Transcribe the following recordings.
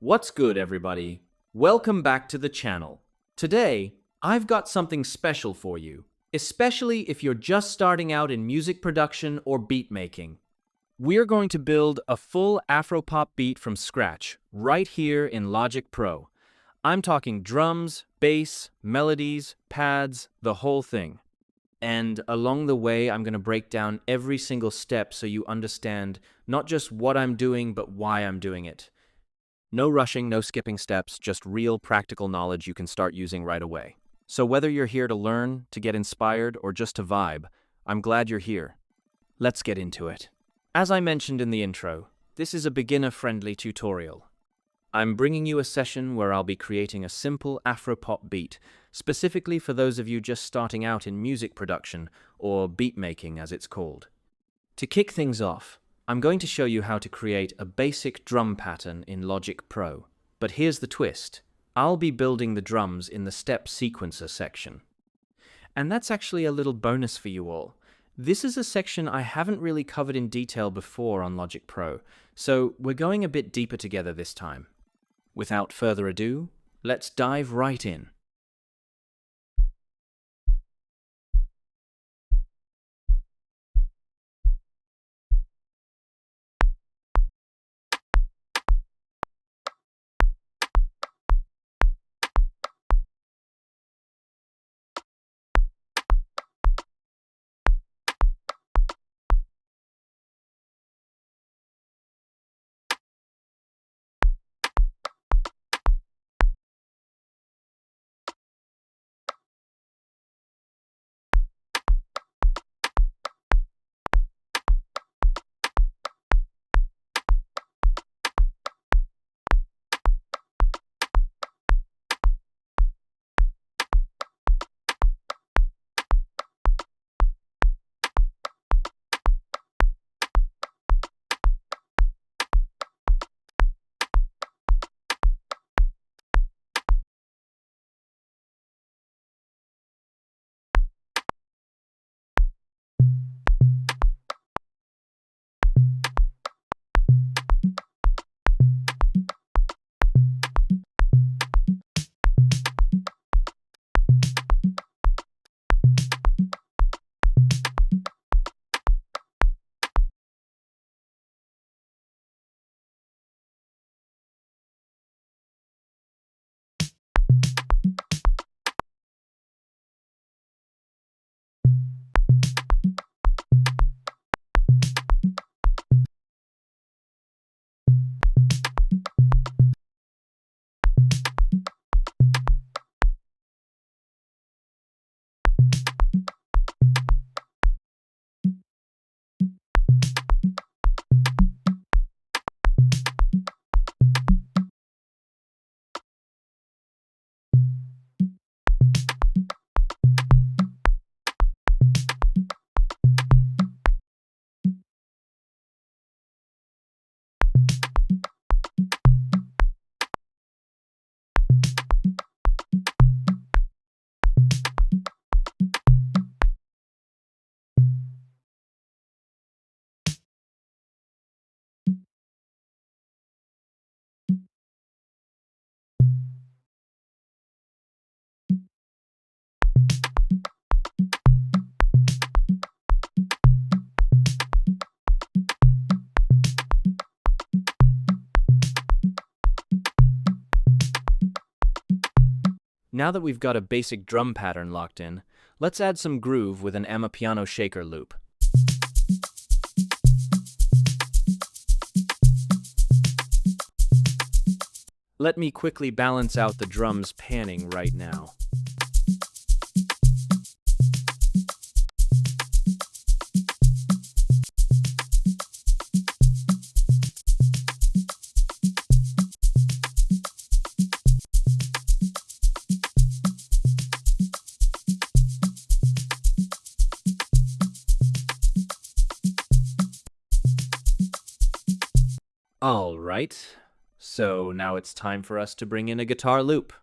What's good, everybody? Welcome back to the channel. Today, I've got something special for you, especially if you're just starting out in music production or beat making. We're going to build a full Afropop beat from scratch, right here in Logic Pro. I'm talking drums, bass, melodies, pads, the whole thing. And along the way, I'm going to break down every single step so you understand not just what I'm doing, but why I'm doing it. No rushing, no skipping steps, just real practical knowledge you can start using right away. So whether you're here to learn, to get inspired, or just to vibe, I'm glad you're here. Let's get into it. As I mentioned in the intro, this is a beginner-friendly tutorial. I'm bringing you a session where I'll be creating a simple Afropop beat, specifically for those of you just starting out in music production, or beat making as it's called. To kick things off, I'm going to show you how to create a basic drum pattern in Logic Pro. But here's the twist. I'll be building the drums in the step sequencer section. And that's actually a little bonus for you all. This is a section I haven't really covered in detail before on Logic Pro, so we're going a bit deeper together this time. Without further ado, let's dive right in. Now that we've got a basic drum pattern locked in, let's add some groove with an Amapiano shaker loop. Let me quickly balance out the drums panning right now. All right, so now it's time for us to bring in a guitar loop.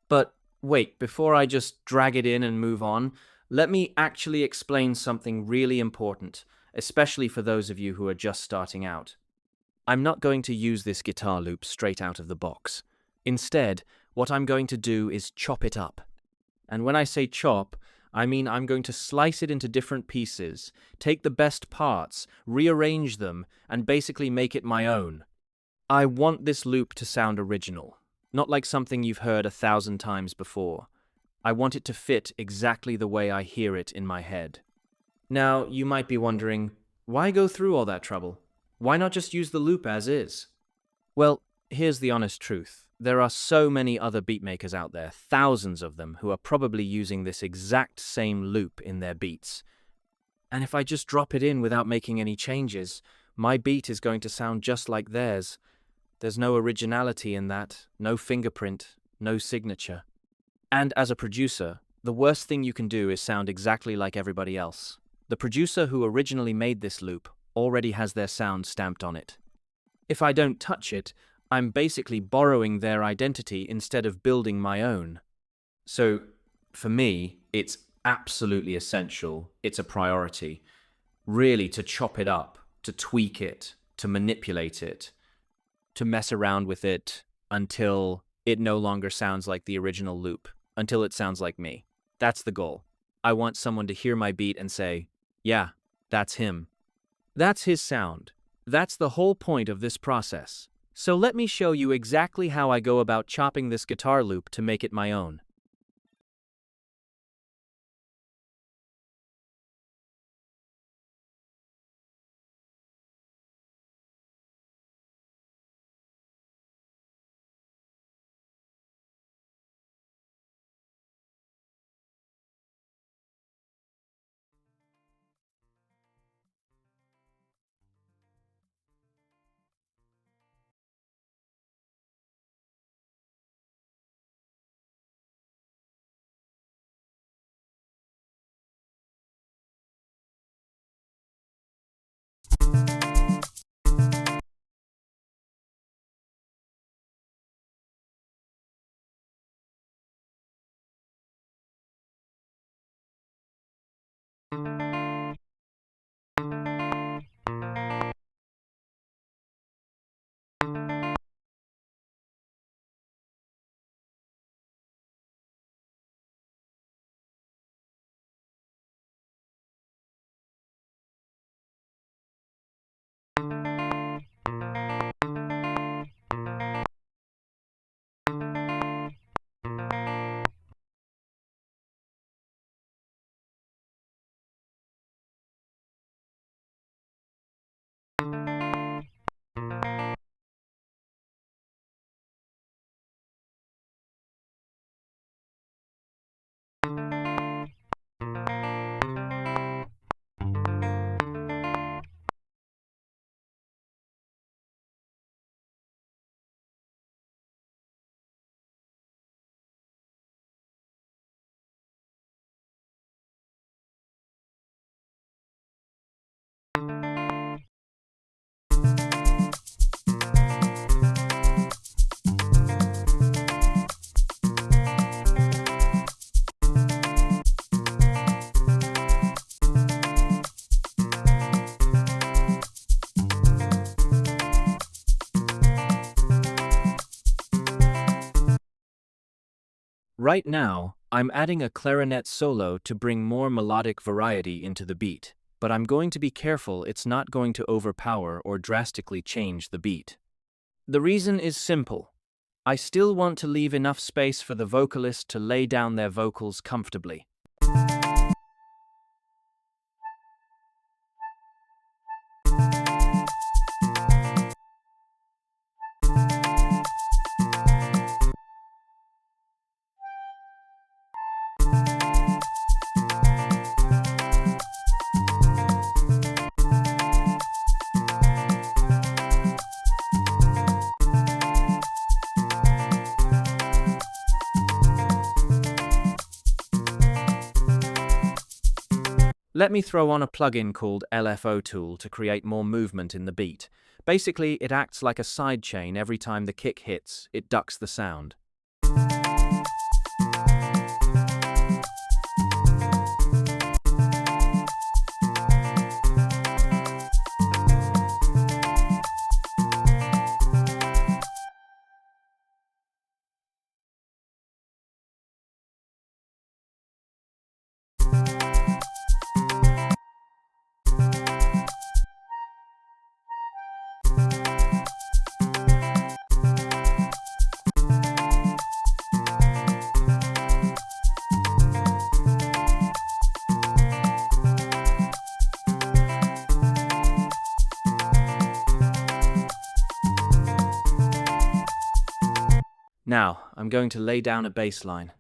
But wait, before I just drag it in and move on, let me actually explain something really important, especially for those of you who are just starting out. I'm not going to use this guitar loop straight out of the box. Instead, what I'm going to do is chop it up. And when I say chop, I mean I'm going to slice it into different pieces, take the best parts, rearrange them, and basically make it my own. I want this loop to sound original, not like something you've heard 1,000 times before. I want it to fit exactly the way I hear it in my head. Now, you might be wondering, why go through all that trouble? Why not just use the loop as is? Well, here's the honest truth. There are so many other beatmakers out there, thousands of them, who are probably using this exact same loop in their beats. And if I just drop it in without making any changes, my beat is going to sound just like theirs. There's no originality in that, no fingerprint, no signature. And as a producer, the worst thing you can do is sound exactly like everybody else. The producer who originally made this loop already has their sound stamped on it. If I don't touch it, I'm basically borrowing their identity instead of building my own. So, for me, it's absolutely essential, it's a priority, really to chop it up, to tweak it, to manipulate it, to mess around with it until it no longer sounds like the original loop, until it sounds like me. That's the goal. I want someone to hear my beat and say, yeah, that's him. That's his sound. That's the whole point of this process. So let me show you exactly how I go about chopping this guitar loop to make it my own. Right now, I'm adding a clarinet solo to bring more melodic variety into the beat, but I'm going to be careful it's not going to overpower or drastically change the beat. The reason is simple. I still want to leave enough space for the vocalist to lay down their vocals comfortably. Let me throw on a plugin called LFO Tool to create more movement in the beat. Basically, it acts like a sidechain. Every time the kick hits, it ducks the sound. Now, I'm going to lay down a bass line.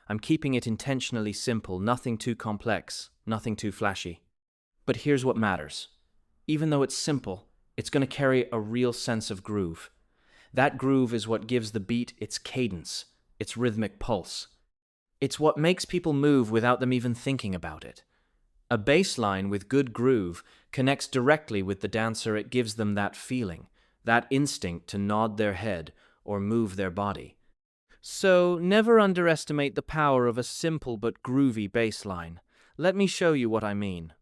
I'm keeping it intentionally simple, nothing too complex, nothing too flashy. But here's what matters. Even though it's simple, it's going to carry a real sense of groove. That groove is what gives the beat its cadence, its rhythmic pulse. It's what makes people move without them even thinking about it. A bass line with good groove connects directly with the dancer. It gives them that feeling, that instinct to nod their head or move their body. So, never underestimate the power of a simple but groovy bass line. Let me show you what I mean.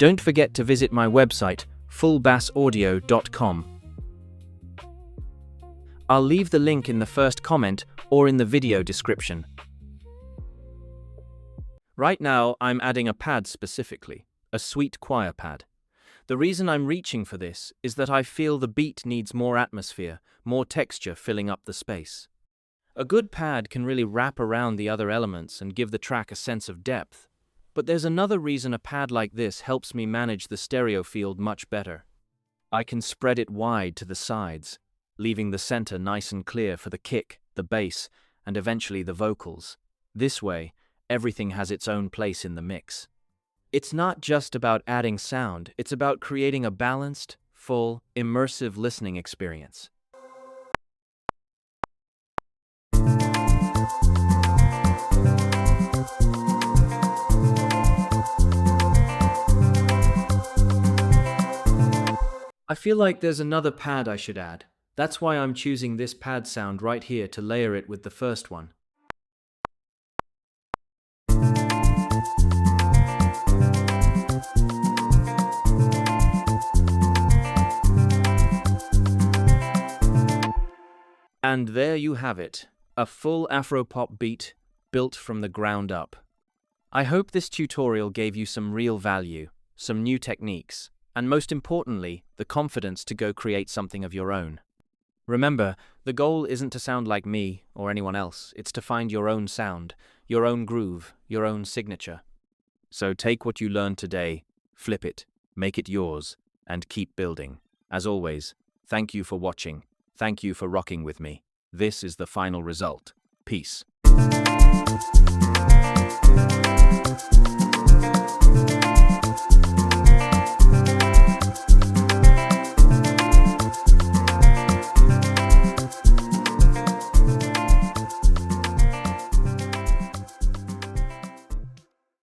Don't forget to visit my website, fullbassaudio.com. I'll leave the link in the first comment or in the video description. Right now, I'm adding a pad specifically, a sweet choir pad. The reason I'm reaching for this is that I feel the beat needs more atmosphere, more texture filling up the space. A good pad can really wrap around the other elements and give the track a sense of depth. But there's another reason a pad like this helps me manage the stereo field much better. I can spread it wide to the sides, leaving the center nice and clear for the kick, the bass, and eventually the vocals. This way, everything has its own place in the mix. It's not just about adding sound, it's about creating a balanced, full, immersive listening experience. I feel like there's another pad I should add. That's why I'm choosing this pad sound right here to layer it with the first one. And there you have it, a full Afropop beat built from the ground up. I hope this tutorial gave you some real value, some new techniques, and most importantly, the confidence to go create something of your own. Remember, the goal isn't to sound like me or anyone else, it's to find your own sound, your own groove, your own signature. So take what you learned today, flip it, make it yours, and keep building. As always, thank you for watching. Thank you for rocking with me. This is the final result. Peace.